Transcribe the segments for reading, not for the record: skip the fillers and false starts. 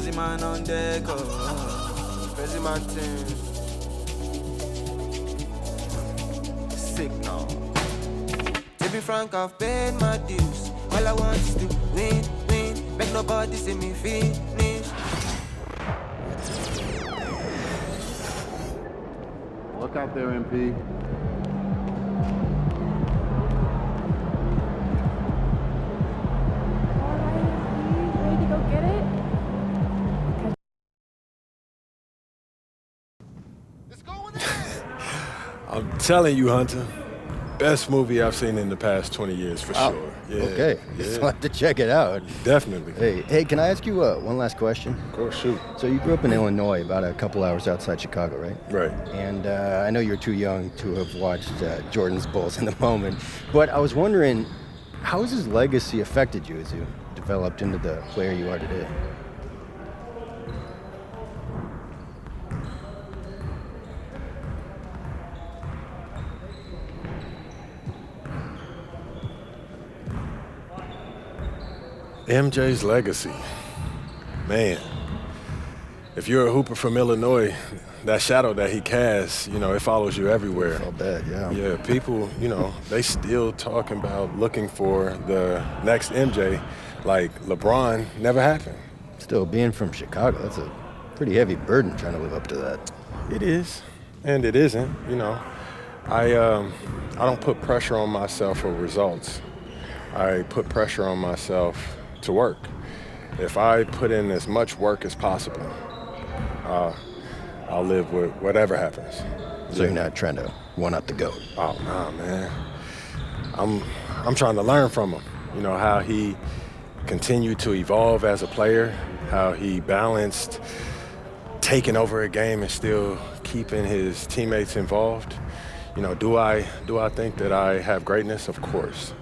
crazy man on deck, oh. Crazy man thing. Sick now. To be frank, I've paid my dues. All I want is to win, win. Make nobody see me finish. Look out there, MP. Ready to go get it? It's going in! I'm telling you, Hunter, best movie I've seen in the past 20 years for sure. Yeah, Okay, so I have to check it out. definitely. Hey, can I ask you one last question? Of course, shoot. So you grew up in Illinois, about a couple hours outside Chicago, right? Right. And I know you're too young to have watched Jordan's Bulls in the moment, but I was wondering, how has his legacy affected you as you developed into the player you are today? MJ's legacy. Man, if you're a hooper from Illinois, that shadow that he casts, it follows you everywhere. Felt bad, yeah. Yeah, people, they still talking about looking for the next MJ, like LeBron never happened. Still, being from Chicago, that's a pretty heavy burden trying to live up to that. It is, and it isn't. I don't put pressure on myself for results. I put pressure on myself to work. If I put in as much work as possible, I'll live with whatever happens. So you're not trying to one-up the GOAT? Oh, nah, man. I'm trying to learn from him. How he continued to evolve as a player, how he balanced taking over a game and still keeping his teammates involved. Do I think that I have greatness? Of course.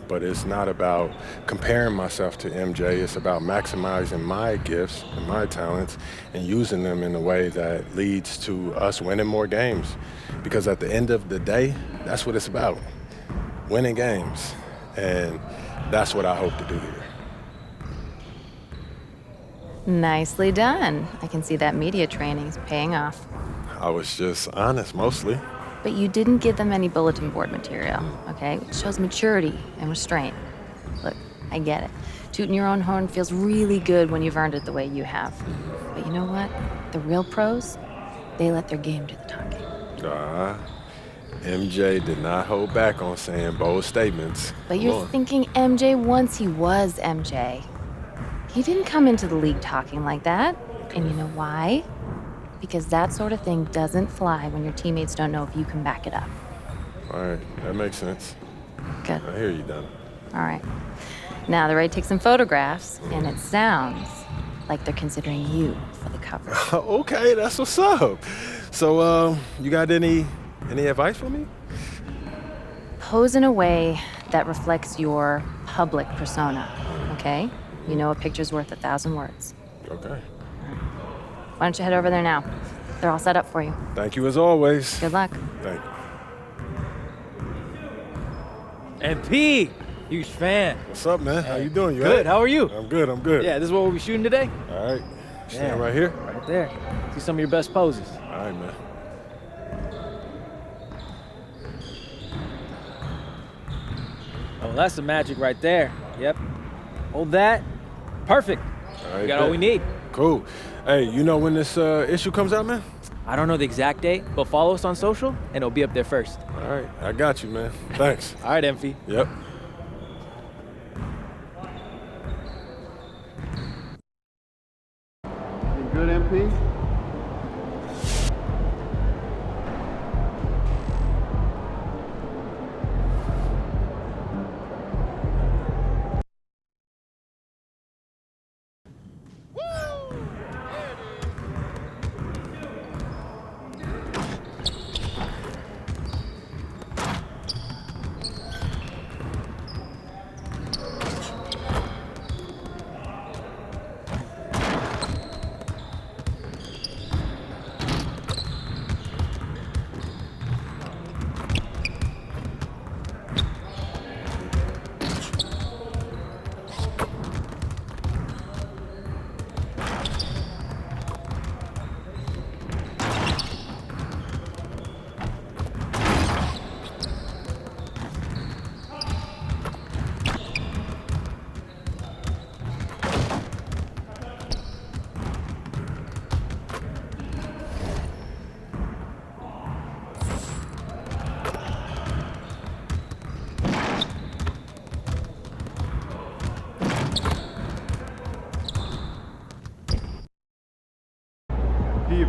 But it's not about comparing myself to MJ. It's about maximizing my gifts and my talents and using them in a way that leads to us winning more games. Because at the end of the day, that's what it's about, winning games. And that's what I hope to do here. Nicely done. I can see that media training's paying off. I was just honest, mostly. But you didn't give them any bulletin board material, okay? It shows maturity and restraint. Look, I get it. Tooting your own horn feels really good when you've earned it the way you have. But you know what? The real pros, they let their game do the talking. MJ did not hold back on saying bold statements. But you're thinking MJ once he was MJ. He didn't come into the league talking like that. And you know why? Because that sort of thing doesn't fly when your teammates don't know if you can back it up. All right, that makes sense. Good. I hear you, Donna. All right. Now they're ready to take some photographs, and it sounds like they're considering you for the cover. Okay, that's what's up. So, you got any advice for me? Pose in a way that reflects your public persona, okay? You know a picture's worth 1,000 words. Okay. Why don't you head over there now? They're all set up for you. Thank you as always. Good luck. Thank you. MP, huge fan. What's up, man? How you doing? You Good. all right? How are you? I'm good. I'm good. Yeah, this is what we'll be shooting today. All right. Stand Yeah. right here. Right there. See some of your best poses. All right, man. Oh, that's the magic right there. Yep. Hold that. Perfect. All right. We got all we need. Cool. Hey, you know when this issue comes out, man? I don't know the exact date, but follow us on social and it'll be up there first. All right. I got you, man. Thanks. All right, Emphy. Yep. You good, MP?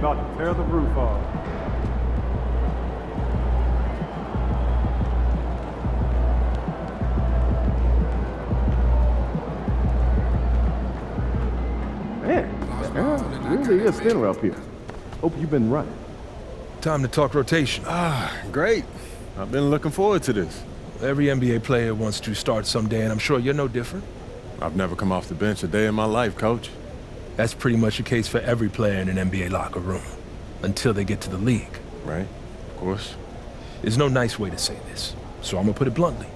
about to tear the roof off. Man, there really is thinner up here. Hope you've been running. Time to talk rotation. Great. I've been looking forward to this. Every NBA player wants to start someday, and I'm sure you're no different. I've never come off the bench a day in my life, Coach. That's pretty much the case for every player in an NBA locker room, until they get to the league. Right? Of course. There's no nice way to say this, so I'm gonna put it bluntly.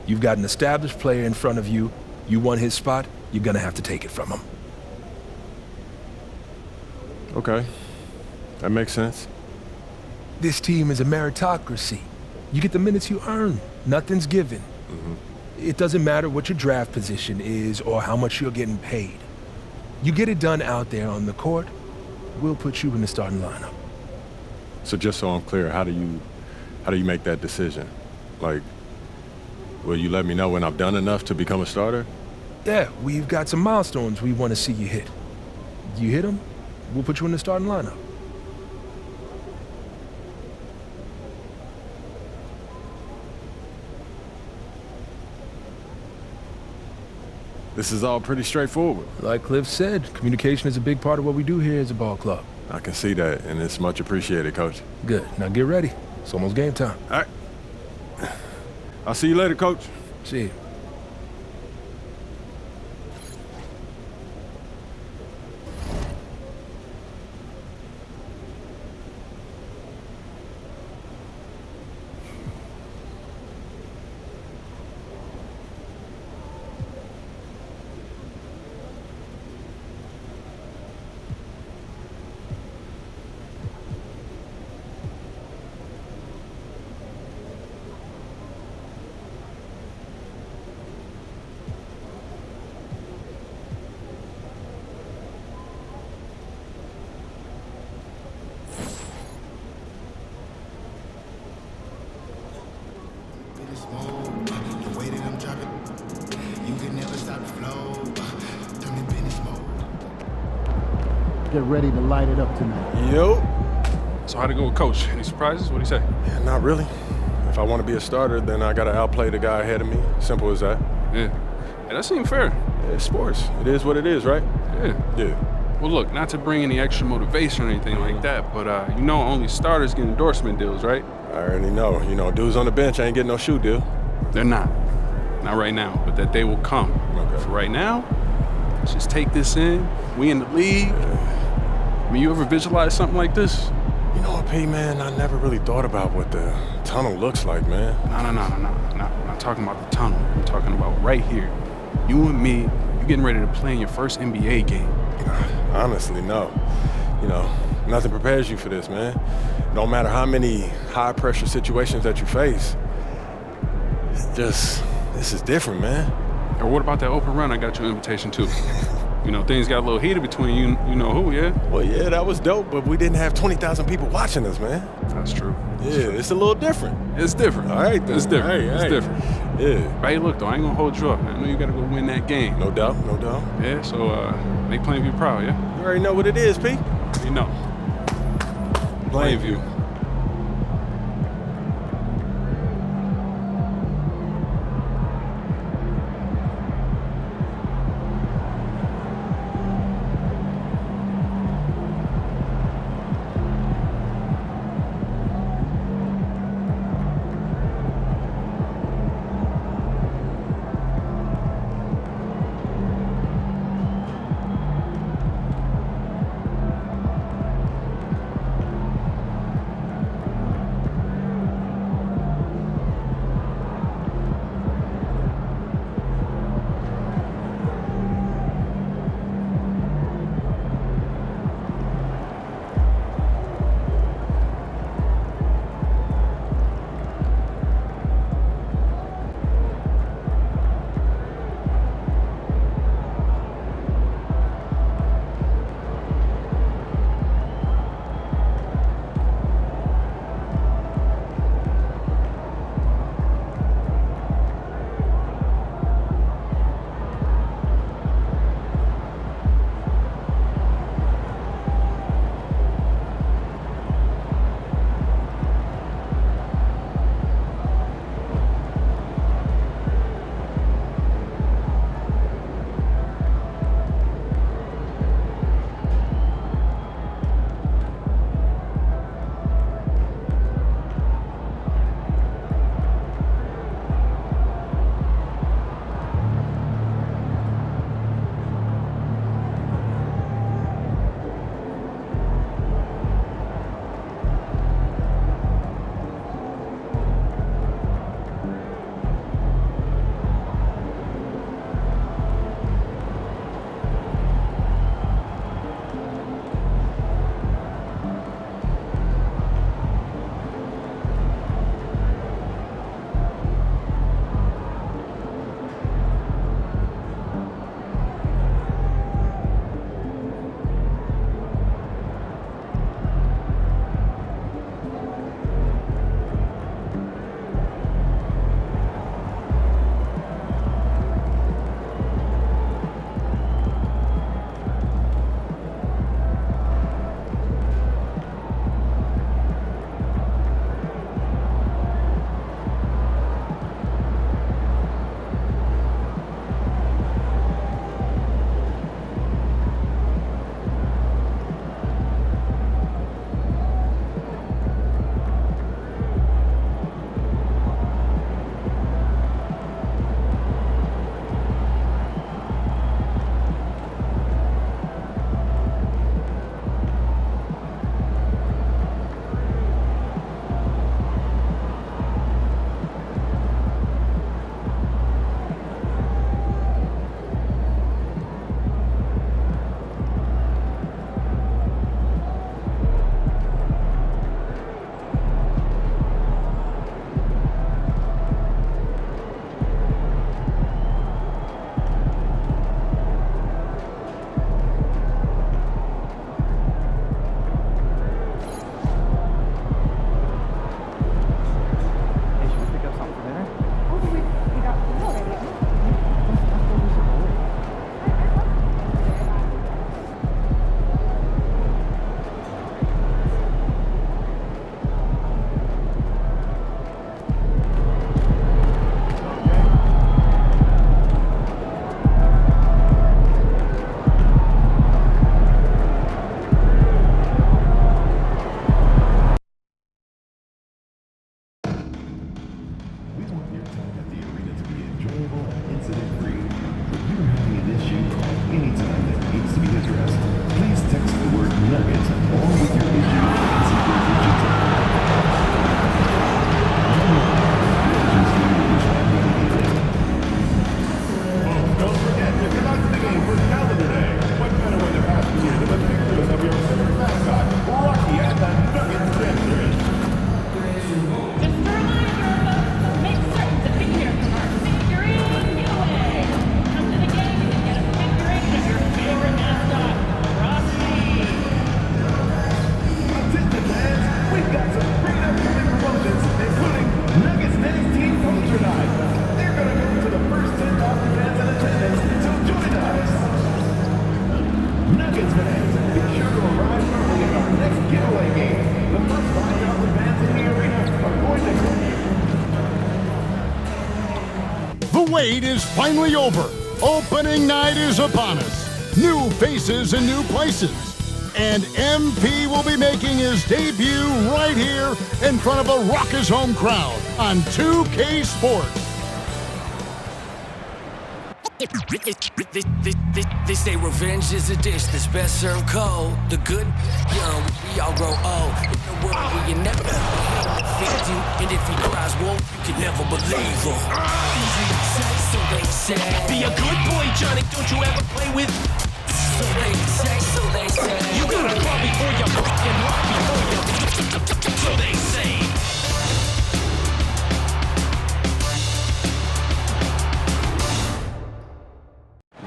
You've got an established player in front of you. You want his spot, you're gonna have to take it from him. Okay. That makes sense. This team is a meritocracy. You get the minutes you earn. Nothing's given. It doesn't matter what your draft position is or how much you're getting paid. You get it done out there on the court, we'll put you in the starting lineup. So just so I'm clear, how do you make that decision? Like, will you let me know when I've done enough to become a starter? Yeah, we've got some milestones we want to see you hit. You hit them, we'll put you in the starting lineup. This is all pretty straightforward. Like Cliff said, communication is a big part of what we do here as a ball club. I can see that, and it's much appreciated, Coach. Good. Now get ready. It's almost game time. All right. I'll see you later, Coach. See you. The way that I'm dropping, you can never stop the flow. Turn it business mode. Get ready to light it up tonight. Yo. So how'd it go with Coach? Any surprises? What'd he say? Yeah, not really. If I want to be a starter, then I got to outplay the guy ahead of me. Simple as that. Yeah. Hey, that seemed fair. Yeah, it's sports. It is what it is, right? Yeah. Yeah. Well, look, not to bring any extra motivation or anything like that, but you know only starters get endorsement deals, right? I already know. You know, dudes on the bench ain't getting no shoe deal. They're not. Not right now, but that day will come. Okay. For right now, let's just take this in. We in the league. I mean, you ever visualize something like this? You know what, P, man? I never really thought about what the tunnel looks like, man. No. I'm not talking about the tunnel. I'm talking about right here. You and me, you getting ready to play in your first NBA game. Honestly, no. You know, nothing prepares you for this, man. No matter how many high-pressure situations that you face, this is different, man. Or what about that open run I got you an invitation to? You know, things got a little heated between you know who, yeah? Well, yeah, that was dope, but we didn't have 20,000 people watching us, man. That's true. Yeah, it's a little different. It's different. All right, then. It's different. Hey, it's hey. different. Yeah. But hey, look, though, I ain't gonna hold you up, man. I know you gotta go win that game. No doubt, no doubt. Yeah, so make Plainview proud, yeah? You already know what it is, P. You know. Plainview. wait is finally over. Opening night is upon us. New faces in new places. And MP will be making his debut right here in front of a raucous home crowd on 2K Sports. They say revenge is a dish that's best served cold. The good young, we all grow old. In a world where you never fit you, and if he cries wolf, you can never believe him. So they say, be a good boy, Johnny. Don't you ever play with? So they say, you gotta crawl before you walk and walk before you. So they say.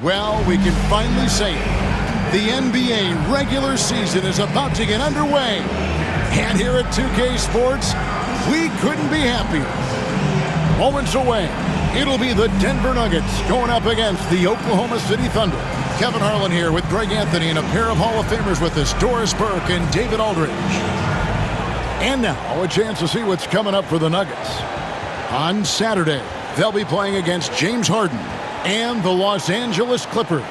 Well, we can finally say it. The NBA regular season is about to get underway. And here at 2K Sports, we couldn't be happier. Moments away, it'll be the Denver Nuggets going up against the Oklahoma City Thunder. Kevin Harlan here with Greg Anthony and a pair of Hall of Famers with us, Doris Burke and David Aldridge. And now, a chance to see what's coming up for the Nuggets. On Saturday, they'll be playing against James Harden and the Los Angeles Clippers.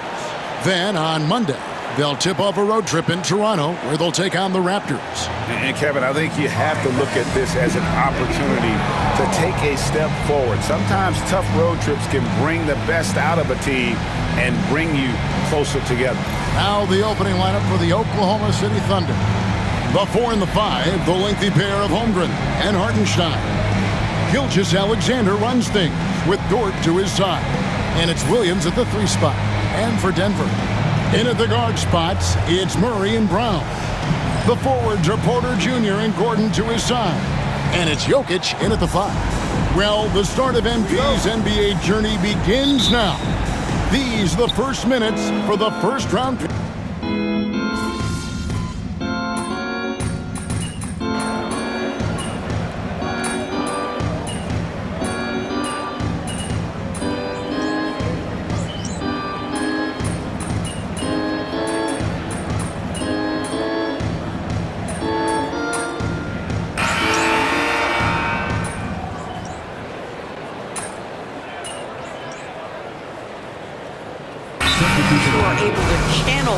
Then on Monday, they'll tip off a road trip in Toronto where they'll take on the Raptors. And Kevin, I think you have to look at this as an opportunity to take a step forward. Sometimes tough road trips can bring the best out of a team and bring you closer together. Now the opening lineup for the Oklahoma City Thunder. The 4 and the 5, the lengthy pair of Holmgren and Hartenstein. Gilgeous-Alexander runs things with Dort to his side. And it's Williams at the 3 spot. And for Denver, in at the guard spots, it's Murray and Brown. The forwards are Porter Jr. and Gordon to his side. And it's Jokic in at the 5. Well, the start of MP's NBA journey begins now. These are the first minutes for the first round pick.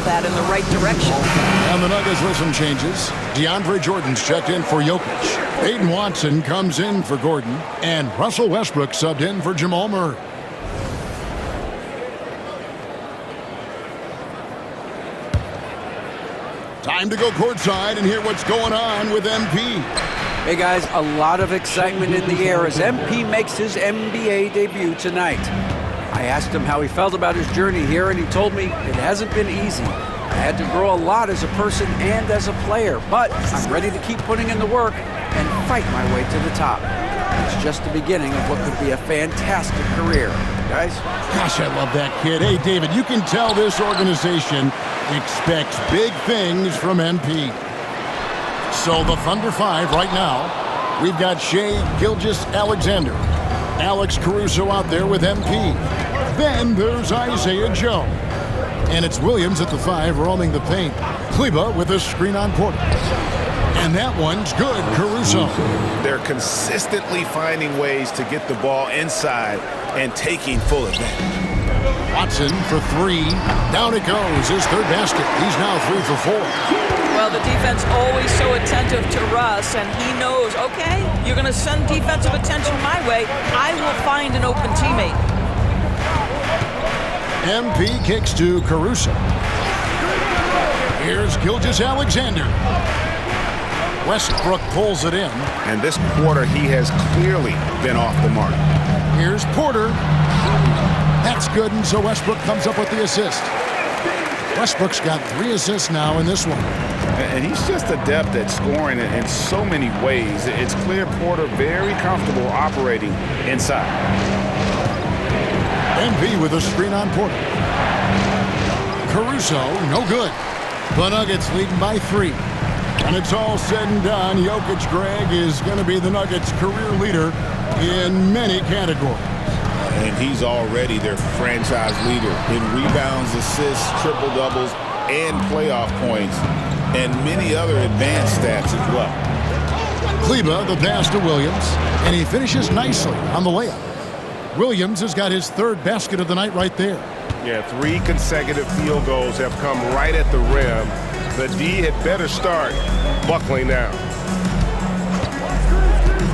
That in the right direction. And the Nuggets with some changes. DeAndre Jordan's checked in for Jokic. Aiden Watson comes in for Gordon. And Russell Westbrook subbed in for Jamal Murray. Time to go courtside and hear what's going on with MP. Hey guys, a lot of excitement in the air as MP makes his NBA debut tonight. I asked him how he felt about his journey here, and he told me it hasn't been easy. I had to grow a lot as a person and as a player, but I'm ready to keep putting in the work and fight my way to the top. It's just the beginning of what could be a fantastic career. Guys? Gosh, I love that kid. Hey, David, you can tell this organization expects big things from MP. So the Thunder 5 right now, we've got Shai Gilgeous-Alexander, Alex Caruso out there with MP. Then there's Isaiah Joe. And it's Williams at the 5 roaming the paint. Kleber with a screen on Porter. And that one's good, Caruso. They're consistently finding ways to get the ball inside and taking full advantage. Watson for 3. Down it goes, his third basket. He's now 3 for 4. Well, the defense always so attentive to Russ, and he knows, okay, you're going to send defensive attention my way. I will find an open teammate. MP kicks to Caruso. Here's Gilgeous-Alexander. Westbrook pulls it in. And this quarter, he has clearly been off the mark. Here's Porter. That's good, and so Westbrook comes up with the assist. Westbrook's got 3 assists now in this one. And he's just adept at scoring in so many ways. It's clear Porter very comfortable operating inside. MP with a screen on Porter. Caruso, no good. The Nuggets leading by 3. And it's all said and done, Jokic, Greg, is going to be the Nuggets' career leader in many categories. And he's already their franchise leader in rebounds, assists, triple-doubles, and playoff points, and many other advanced stats as well. Kleber, the pass to Williams, and he finishes nicely on the layup. Williams has got his third basket of the night right there. Yeah, 3 consecutive field goals have come right at the rim. The D had better start buckling down.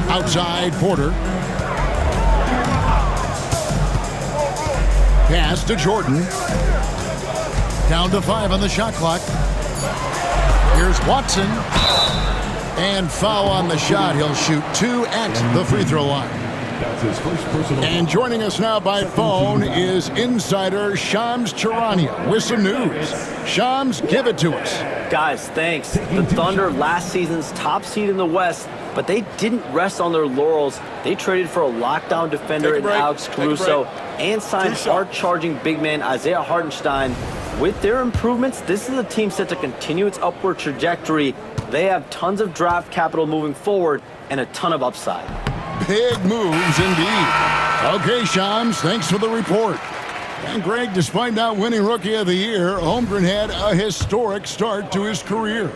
Outside, Porter. Pass to Jordan. Down to 5 on the shot clock. Here's Watson. And foul on the shot. He'll shoot 2 at the free throw line. That's his first personal. And joining us now by phone is insider Shams Charania with some news. Shams, give it to us. Guys, thanks. The Thunder, last season's top seed in the West, but they didn't rest on their laurels. They traded for a lockdown defender in Alex Caruso and signed hard-charging big man Isaiah Hartenstein. With their improvements, this is a team set to continue its upward trajectory. They have tons of draft capital moving forward and a ton of upside. Big moves indeed. Okay, Shams, thanks for the report. And Greg, despite not winning Rookie of the Year, Holmgren had a historic start to his career.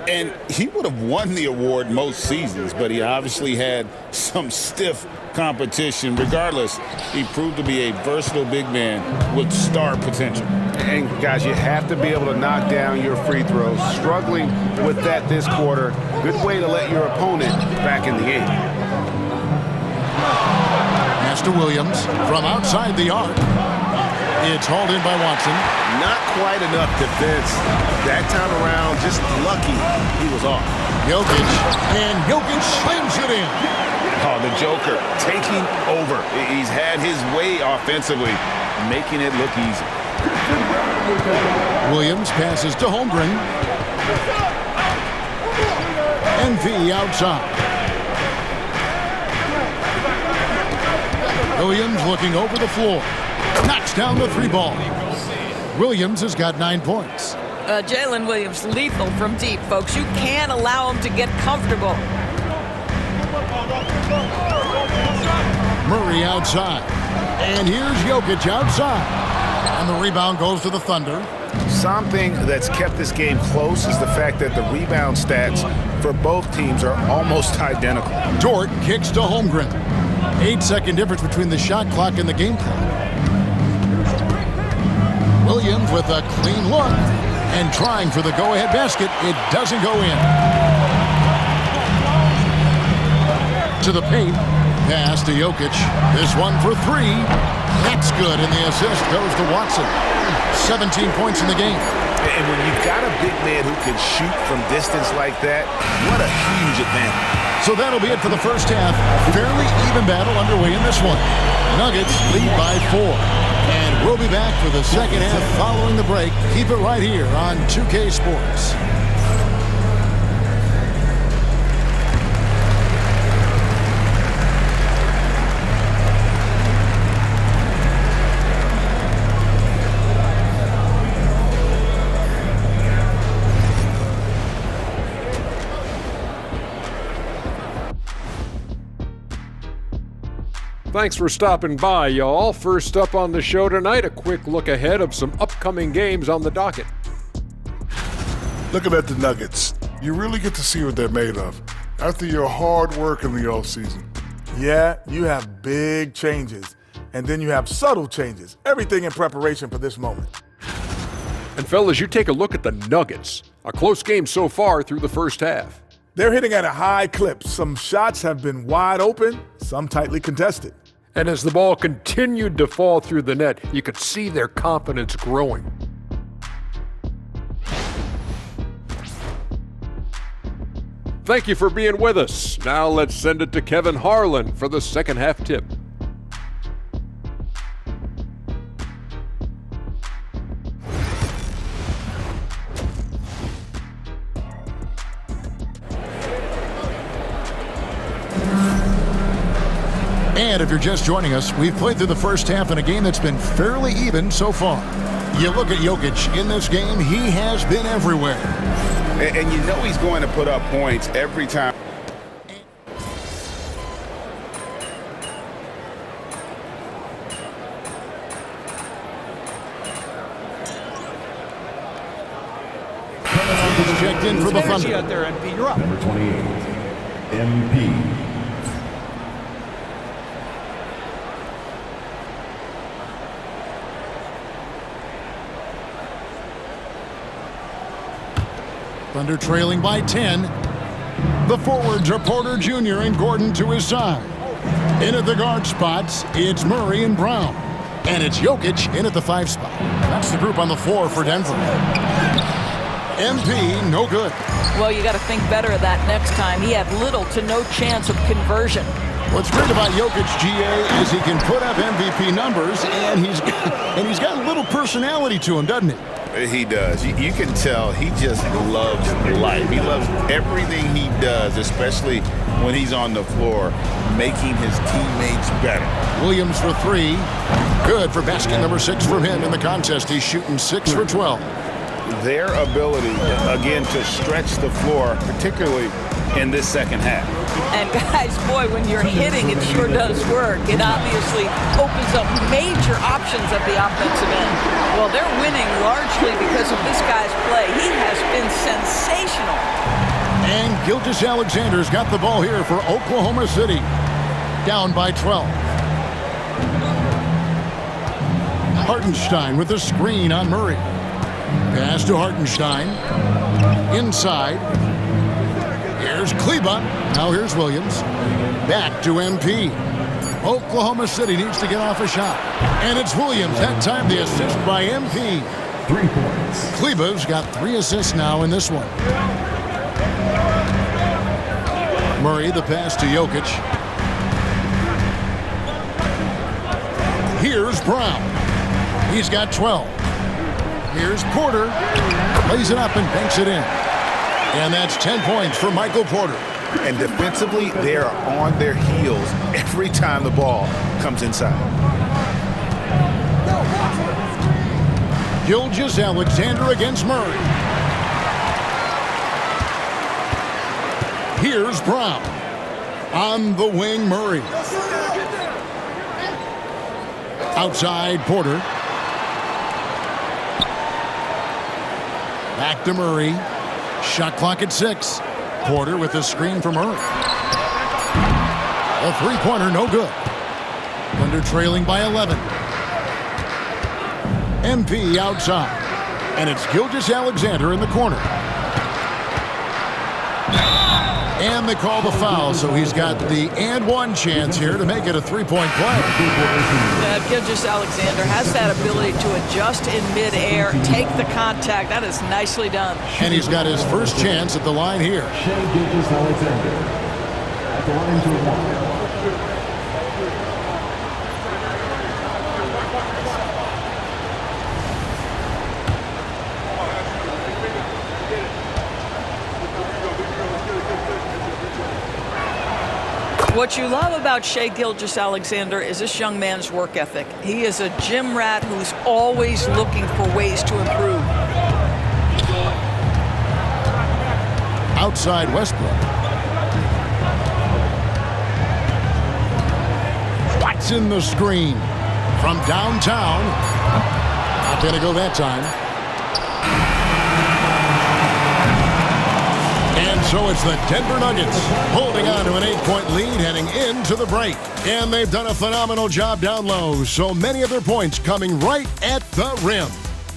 And he would have won the award most seasons, but he obviously had some stiff competition. Regardless, he proved to be a versatile big man with star potential. And guys, you have to be able to knock down your free throws. Struggling with that this quarter, good way to let your opponent back in the game. Pass to Williams from outside the arc. It's hauled in by Watson. Not quite enough defense. That time around, just lucky he was off. Jokic, and Jokic slams it in. Oh, the Joker taking over. He's had his way offensively, making it look easy. Williams passes to Holmgren. NV outside. Williams looking over the floor. Knocks down the 3 ball. Williams has got 9 points. Jalen Williams, lethal from deep, folks. You can't allow him to get comfortable. Murray outside. And here's Jokic outside. And the rebound goes to the Thunder. Something that's kept this game close is the fact that the rebound stats for both teams are almost identical. Dort kicks to Holmgren. 8-second difference between the shot clock and the game clock. Williams with a clean look and trying for the go-ahead basket. It doesn't go in. To the paint. Pass to Jokic. This one for 3. That's good, and the assist goes to Watson. 17 points in the game. And when you've got a big man who can shoot from distance like that, what a huge advantage. So that'll be it for the first half. Fairly even battle underway in this one. Nuggets lead by 4. And we'll be back for the second half following the break. Keep it right here on 2K Sports. Thanks for stopping by, y'all. First up on the show tonight, a quick look ahead of some upcoming games on the docket. Looking at the Nuggets, you really get to see what they're made of after your hard work in the offseason. Yeah, you have big changes, and then you have subtle changes. Everything in preparation for this moment. And fellas, you take a look at the Nuggets. A close game so far through the first half. They're hitting at a high clip. Some shots have been wide open, some tightly contested. And as the ball continued to fall through the net, you could see their confidence growing. Thank you for being with us. Now let's send it to Kevin Harlan for the second half tip. And if you're just joining us, we've played through the first half in a game that's been fairly even so far. You look at Jokic in this game, he has been everywhere. And you know he's going to put up points every time. He's checked in for the Thunder. Out there, MP. You're up. Number 28, MP. Thunder trailing by 10. The forwards are Porter Jr. and Gordon to his side. In at the guard spots, it's Murray and Brown. And it's Jokic in at the 5 spot. That's the group on the floor for Denver. MP, no good. Well, you got to think better of that next time. He had little to no chance of conversion. What's great about Jokic, GA, is he can put up MVP numbers, and he's got a little personality to him, doesn't he? He does. You can tell he just loves life. He loves everything he does, especially when he's on the floor, making his teammates better. Williams for 3. Good for basket number 6 from him in the contest. He's shooting 6 for 12. Their ability, again, to stretch the floor, particularly in this second half. And guys, boy, when you're hitting, it sure does work. It obviously opens up major options at the offensive end. Well, they're winning largely because of this guy's play. He has been sensational. And Gilgeous-Alexander's got the ball here for Oklahoma City. Down by 12. Hartenstein with the screen on Murray. Pass to Hartenstein. Inside. Here's Kleba. Now here's Williams. Back to MP. Oklahoma City needs to get off a shot. And it's Williams. That time the assist by MP. 3 points. Kleba's got 3 assists now in this one. Murray, the pass to Jokic. Here's Brown. He's got 12. Here's Porter. Lays it up and banks it in. And that's 10 points for Michael Porter. And defensively, they are on their heels every time the ball comes inside. Gilgeous-Alexander against Murray. Here's Brown. On the wing, Murray. Outside, Porter. Back to Murray. Shot clock at 6. Porter with the screen from Murray. A 3-pointer, no good. Thunder trailing by 11. MP outside. And it's Gilgeous-Alexander in the corner. And they call the foul, so he's got the and one chance here to make it a 3-point play. Gilgeous-Alexander has that ability to adjust in midair, take the contact. That is nicely done. And he's got his first chance at the line here. Shai Gilgeous-Alexander at the line to 1. What you love about Shai Gilgeous-Alexander is this young man's work ethic. He is a gym rat who's always looking for ways to improve. Outside Westbrook. Watson the screen from downtown. Not going to go that time. So it's the Denver Nuggets holding on to an 8-point lead heading into the break. And they've done a phenomenal job down low. So many of their points coming right at the rim.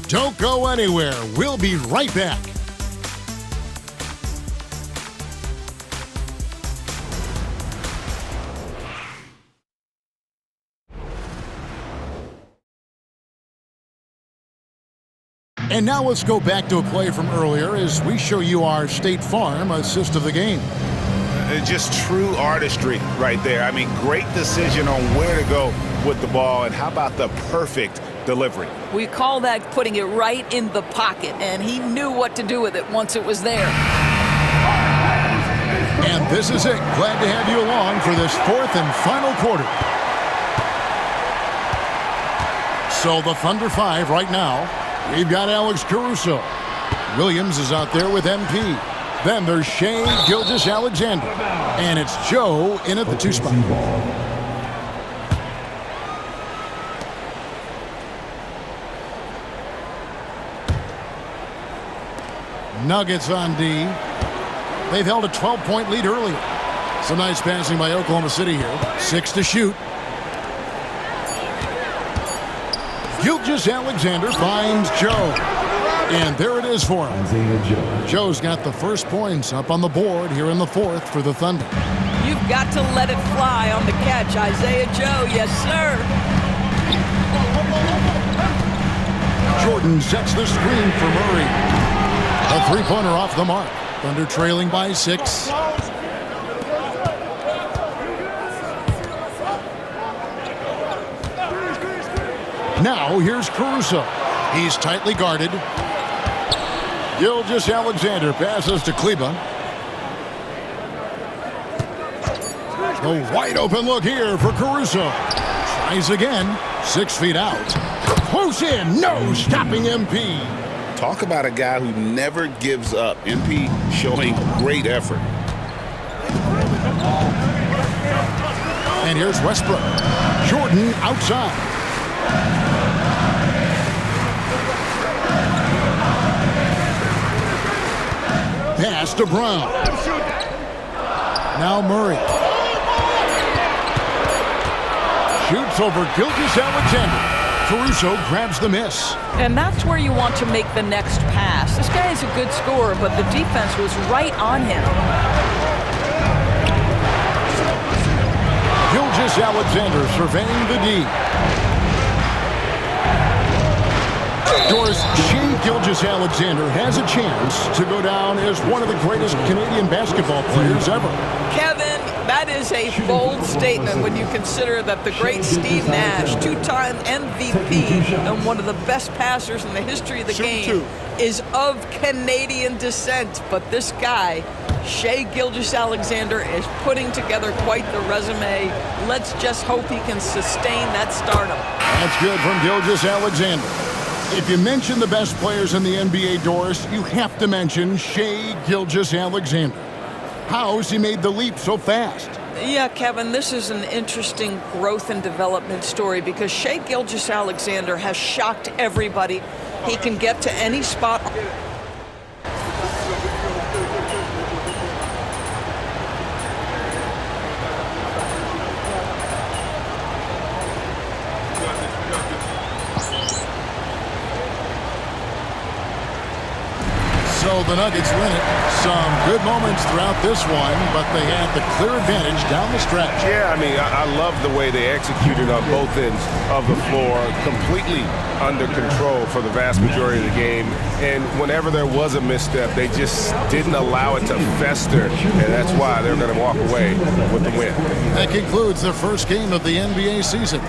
Don't go anywhere. We'll be right back. And now let's go back to a play from earlier as we show you our State Farm assist of the game. Just true artistry right there. I mean, great decision on where to go with the ball, and how about the perfect delivery? We call that putting it right in the pocket, and he knew what to do with it once it was there. And this is it. Glad to have you along for this 4th and final quarter. So the Thunder 5 right now. We've got Alex Caruso. Williams is out there with MP. Then there's Shai Gilgeous-Alexander. And it's Joe in at the 2 spot. Nuggets on D. They've held a 12-point lead earlier. Some nice passing by Oklahoma City here. 6 to shoot. Gilgeous-Alexander finds Joe. And there it is for him. Joe's got the first points up on the board here in the fourth for the Thunder. You've got to let it fly on the catch, Isaiah Joe. Yes, sir. Jordan sets the screen for Murray. A three-pointer off the mark. Thunder trailing by 6. Now here's Caruso. He's tightly guarded. Gilgeous-Alexander passes to Kleber. A wide open look here for Caruso. Tries again. 6 feet out. Close in. No stopping MP. Talk about a guy who never gives up. MP showing great effort. And here's Westbrook. Jordan outside. Pass to Brown. Now Murray. Shoots over Gilgeous-Alexander. Caruso grabs the miss. And that's where you want to make the next pass. This guy is a good scorer, but the defense was right on him. Gilgeous-Alexander surveying the D. Doris, Shai Gilgeous-Alexander has a chance to go down as one of the greatest Canadian basketball players ever. Kevin, that is a bold statement when you consider that the great Steve Nash, two-time MVP and one of the best passers in the history of the game, is of Canadian descent. But this guy, Shai Gilgeous-Alexander, is putting together quite the resume. Let's just hope he can sustain that stardom. That's good from Gilgeous-Alexander. If you mention the best players in the NBA, Doris, you have to mention Shai Gilgeous-Alexander. How has he made the leap so fast? Yeah, Kevin, this is an interesting growth and development story because Shai Gilgeous-Alexander has shocked everybody. He can get to any spot. So the Nuggets win it. Some good moments throughout this one, but they had the clear advantage down the stretch. Yeah, I mean, I love the way they executed on both ends of the floor, completely under control for the vast majority of the game. And whenever there was a misstep, they just didn't allow it to fester, and that's why they're going to walk away with the win. That concludes the first game of the NBA season.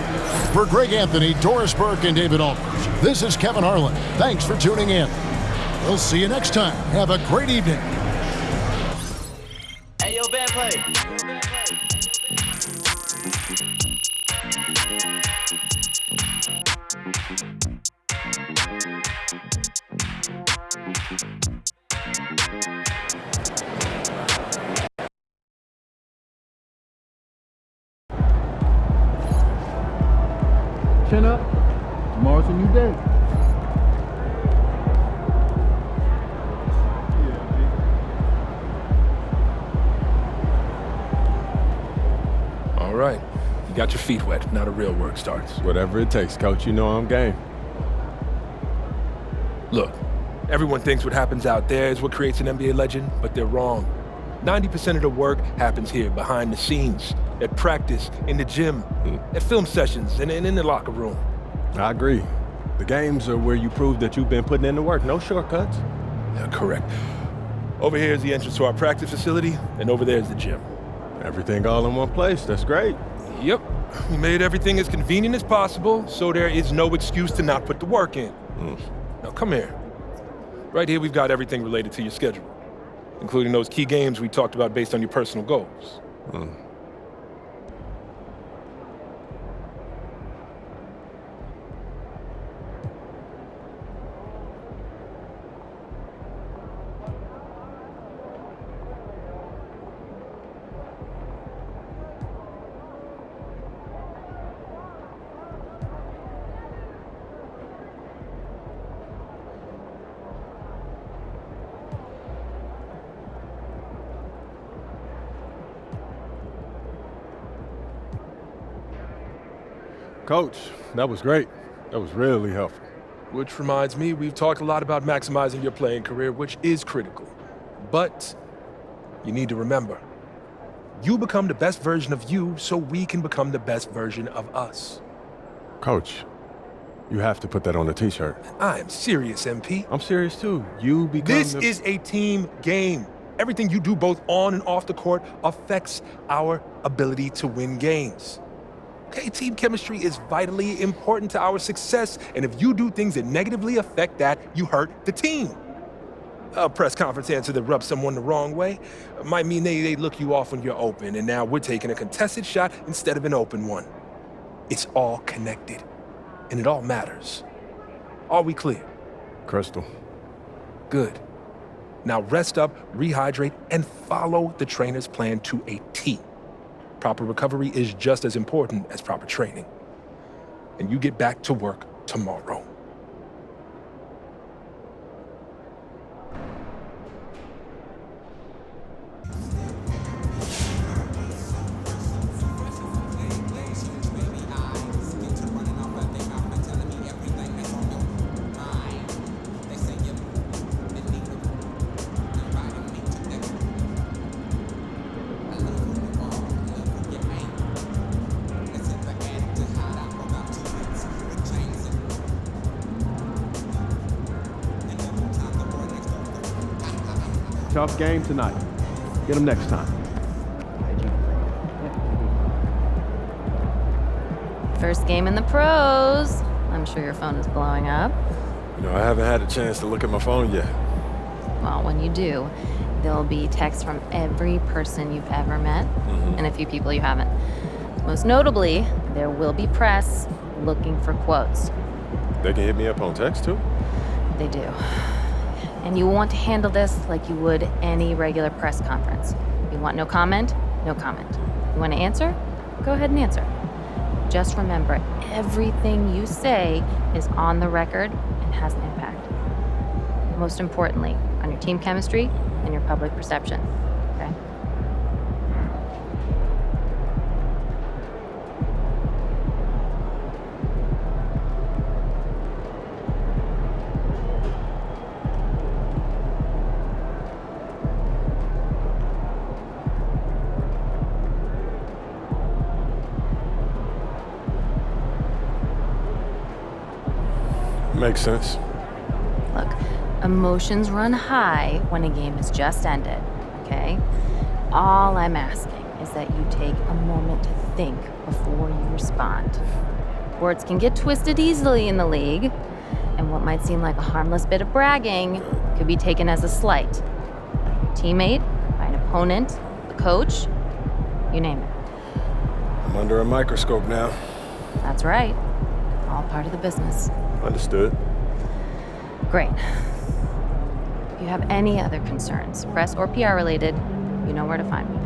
For Greg Anthony, Doris Burke, and David Aldridge, this is Kevin Harlan. Thanks for tuning in. We'll see you next time. Have a great evening. Hey, yo, bad play. Chin up. Tomorrow's a new day. All right. You got your feet wet. Now the real work starts. Whatever it takes, Coach. You know I'm game. Look, everyone thinks what happens out there is what creates an NBA legend, but they're wrong. 90% of the work happens here, behind the scenes, at practice, in the gym, at film sessions, and in the locker room. I agree. The games are where you prove that you've been putting in the work. No shortcuts. Yeah, correct. Over here is the entrance to our practice facility, and over there is the gym. Everything all in one place. That's great. Yep. We made everything as convenient as possible, so there is no excuse to not put the work in. Now, come here. Right here, we've got everything related to your schedule, including those key games we talked about based on your personal goals. Coach, that was great. That was really helpful. Which reminds me, we've talked a lot about maximizing your playing career, which is critical. But you need to remember, you become the best version of you so we can become the best version of us. Coach, you have to put that on a t-shirt. I am serious, MP. I'm serious too. You become This is a team game. Everything you do both on and off the court affects our ability to win games. Okay, team chemistry is vitally important to our success, and if you do things that negatively affect that, you hurt the team. A press conference answer that rubs someone the wrong way might mean they look you off when you're open, and now we're taking a contested shot instead of an open one. It's all connected, and it all matters. Are we clear? Crystal. Good. Now rest up, rehydrate, and follow the trainer's plan to a T. Proper recovery is just as important as proper training. And you get back to work tomorrow. Tough game tonight. Get them next time. First game in the pros. I'm sure your phone is blowing up. You know, I haven't had a chance to look at my phone yet. Well, when you do, there'll be texts from every person you've ever met and a few people you haven't. Most notably, there will be press looking for quotes. They can hit me up on text too? They do. And you want to handle this like you would any regular press conference. You want no comment? No comment. You want to answer? Go ahead and answer. Just remember, everything you say is on the record and has an impact. Most importantly, on your team chemistry and your public perception, okay? Makes sense. Look, emotions run high when a game has just ended, okay? All I'm asking is that you take a moment to think before you respond. Words can get twisted easily in the league, and what might seem like a harmless bit of bragging could be taken as a slight. By a teammate, by an opponent, a coach, you name it. I'm under a microscope now. That's right. All part of the business. Understood. Great. If you have any other concerns, press or PR related, you know where to find me.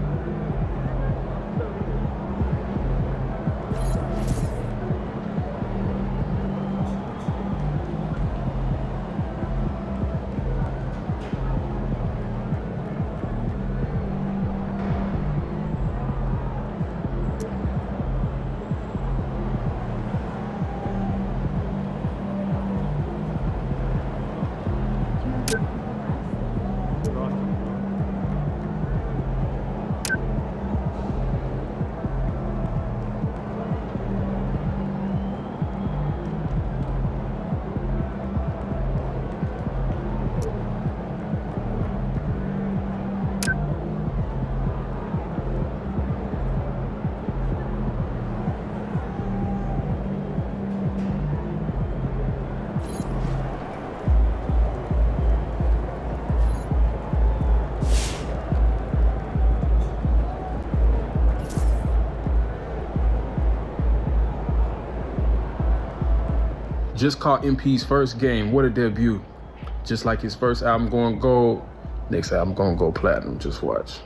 Just caught MP's first game. What a debut. Just like his first album going gold, next album gonna go platinum. Just watch.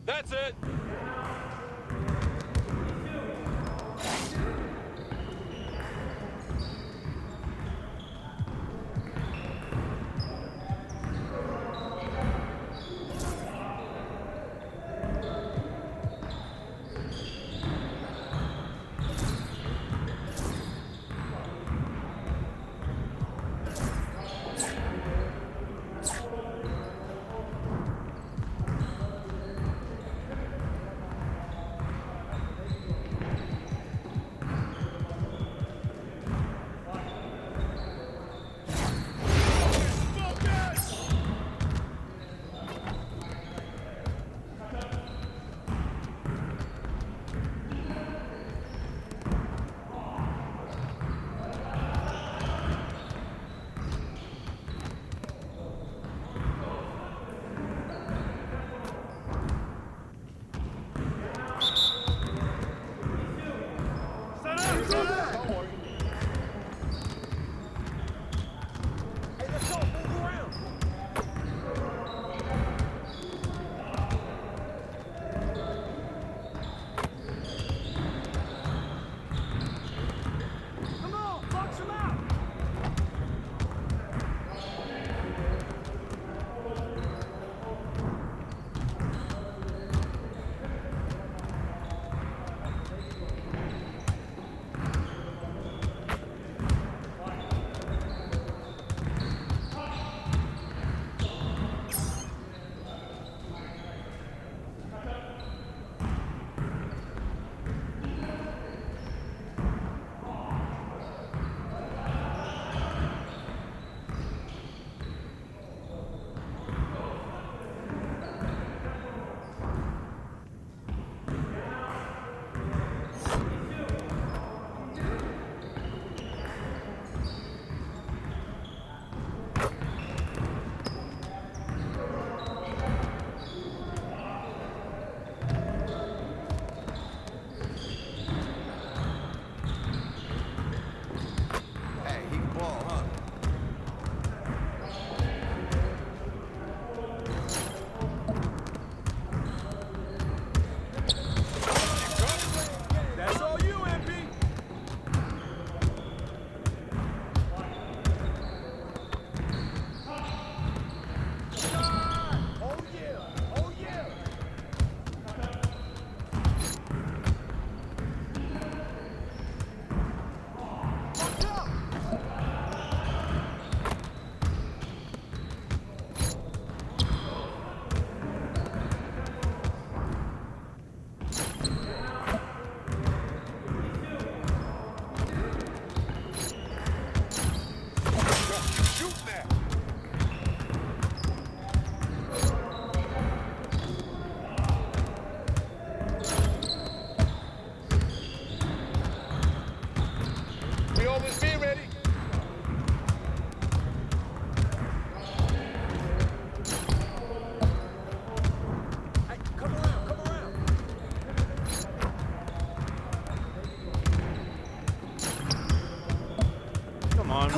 That's it.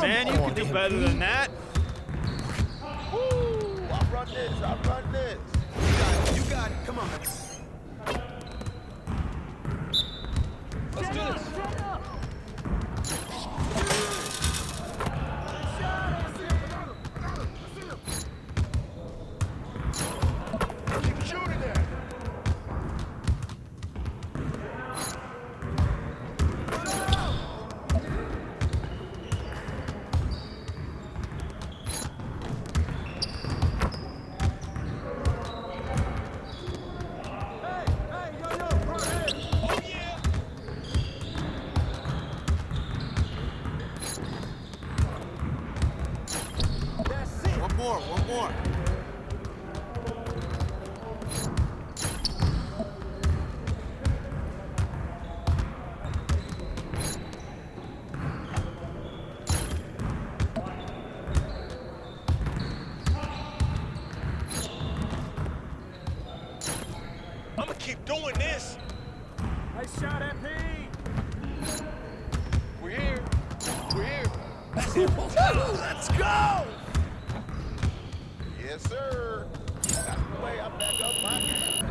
Man, you can do better than that. Woo! I run this. You got it. Come on. Let's do this. Keep shooting there. One more. I'm gonna keep doing this. Nice shot, MP. We're here. Let's go. Yes, sir. That's the way I back up my game.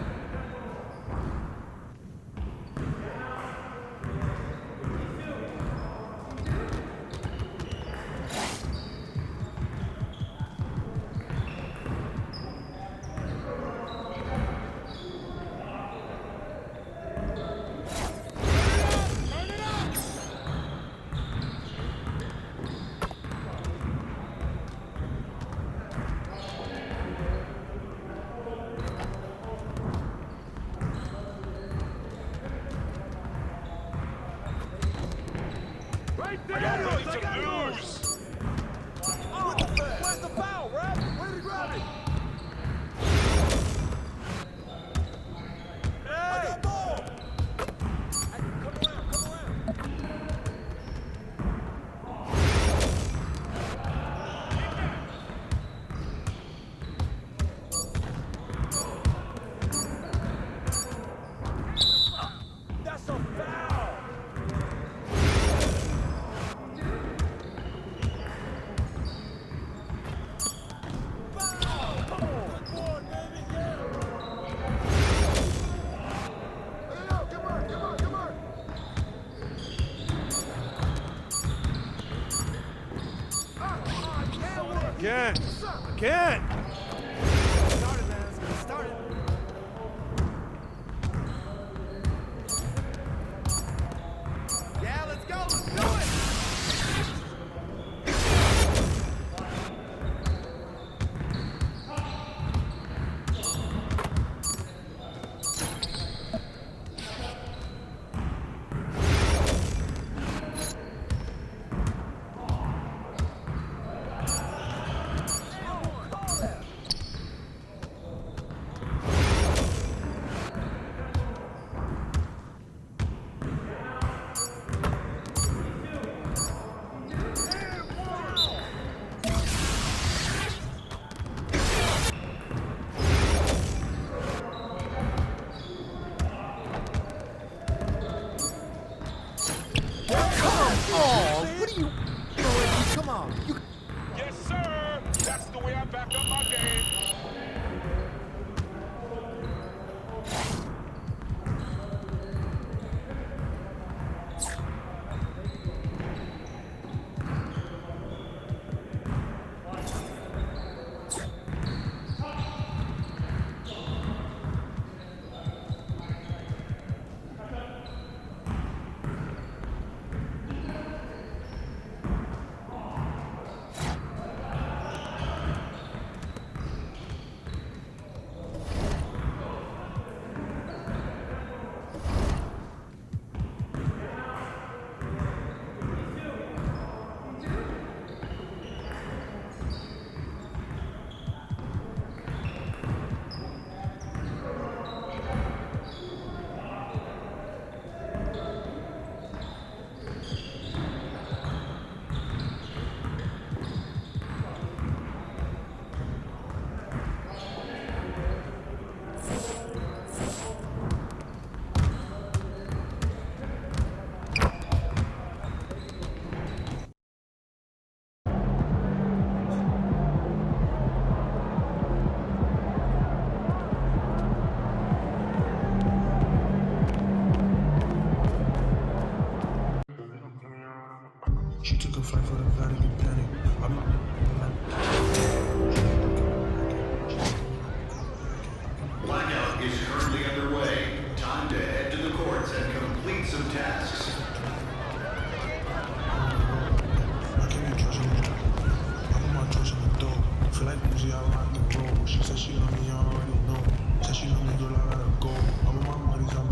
can't. Yeah, let's go. Let's do it. Oh, what are you? Come on. Yes, sir. That's the way I back up my game. She took a flight for the Vatican panic. Blackout is currently underway. Time to head to the courts and complete some tasks. I can't trust you. I'm on my trust in the door. Feel like Uzi out on the road. She said she love me, I already know. Said she love me, girl, I gotta go. I'm on my muddies, I'm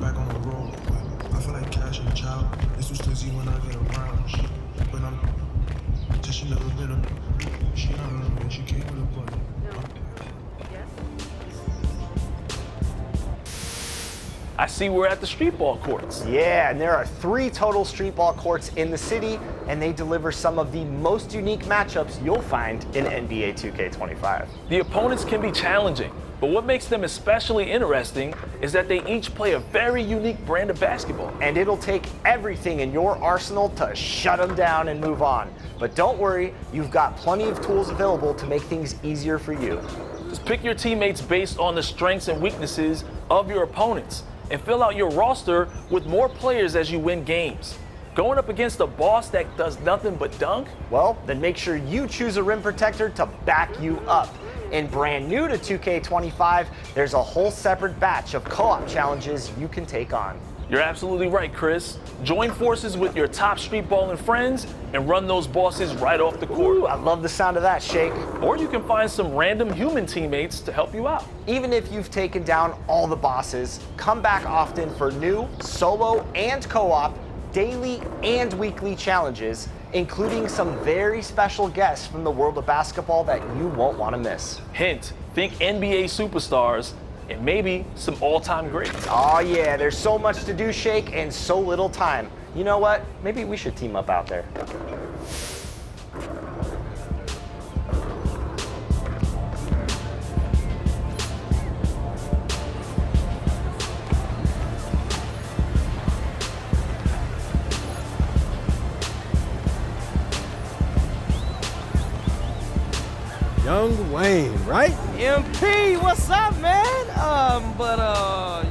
back on the road. I feel like Cash and Child. It's too slizzy when I get around. But I'm said she never been a. She not a man, she came with a buddy. I see we're at the street ball courts. Yeah, and there are 3 total street ball courts in the city, and they deliver some of the most unique matchups you'll find in NBA 2K25. The opponents can be challenging, but what makes them especially interesting is that they each play a very unique brand of basketball. And it'll take everything in your arsenal to shut them down and move on. But don't worry, you've got plenty of tools available to make things easier for you. Just pick your teammates based on the strengths and weaknesses of your opponents, and fill out your roster with more players as you win games. Going up against a boss that does nothing but dunk? Well, then make sure you choose a rim protector to back you up. And brand new to 2K25, there's a whole separate batch of co-op challenges you can take on. You're absolutely right, Chris. Join forces with your top street balling friends and run those bosses right off the court. Ooh, I love the sound of that, Shake. Or you can find some random human teammates to help you out. Even if you've taken down all the bosses, come back often for new solo and co-op, daily and weekly challenges, including some very special guests from the world of basketball that you won't want to miss. Hint, think NBA superstars and maybe some all-time greats. Oh yeah, there's so much to do, Shake, and so little time. You know what? Maybe we should team up out there. Young Wayne, right? MP, what's up, man?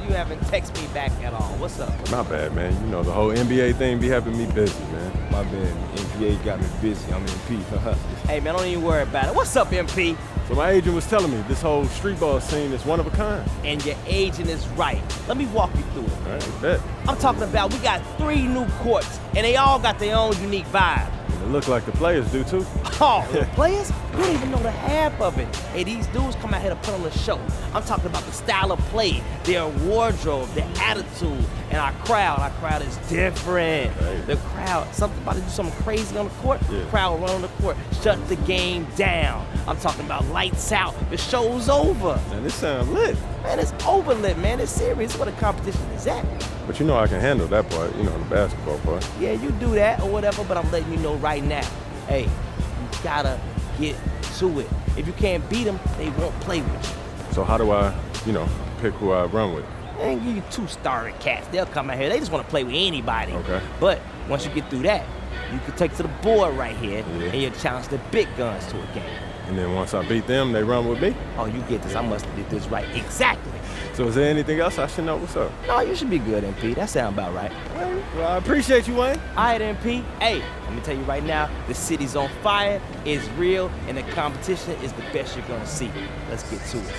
You haven't texted me back at all. What's up? Not bad, man. You know, the whole NBA thing be having me busy, man. My bad. NBA got me busy. I'm MP. Hey, man, don't even worry about it. What's up, MP? So my agent was telling me this whole street ball scene is one of a kind. And your agent is right. Let me walk you through it. All right, bet. I'm talking about we got 3 new courts, and they all got their own unique vibe. It look like the players do, too. Oh, the players? You don't even know the half of it. Hey, these dudes come out here to put on a show. I'm talking about the style of play, their wardrobe, their attitude, and our crowd. Our crowd is different. Right. The crowd, something about to do something crazy on the court, the crowd will run on the court, shut the game down. I'm talking about lights out. The show's over. Man, this sounds lit. Man, it's over lit, man. It's serious. It's what a competition is at. But you know I can handle that part, you know, the basketball part. Yeah, you do that or whatever, but I'm letting you know right now. Hey, you gotta get to it. If you can't beat them, they won't play with you. So how do I, you know, pick who I run with? They ain't give you 2 starter cats. They'll come out here. They just want to play with anybody. Okay. But once you get through that, you can take to the board right here, and you challenge the big guns to a game. And then once I beat them, they run with me? Oh, you get this. I must have did this right. Exactly. So is there anything else I should know? What's up? No, you should be good, MP. That sounds about right. Well, I appreciate you, Wayne. All right, MP. Hey, let me tell you right now, the city's on fire, it's real, and the competition is the best you're gonna see. Let's get to it.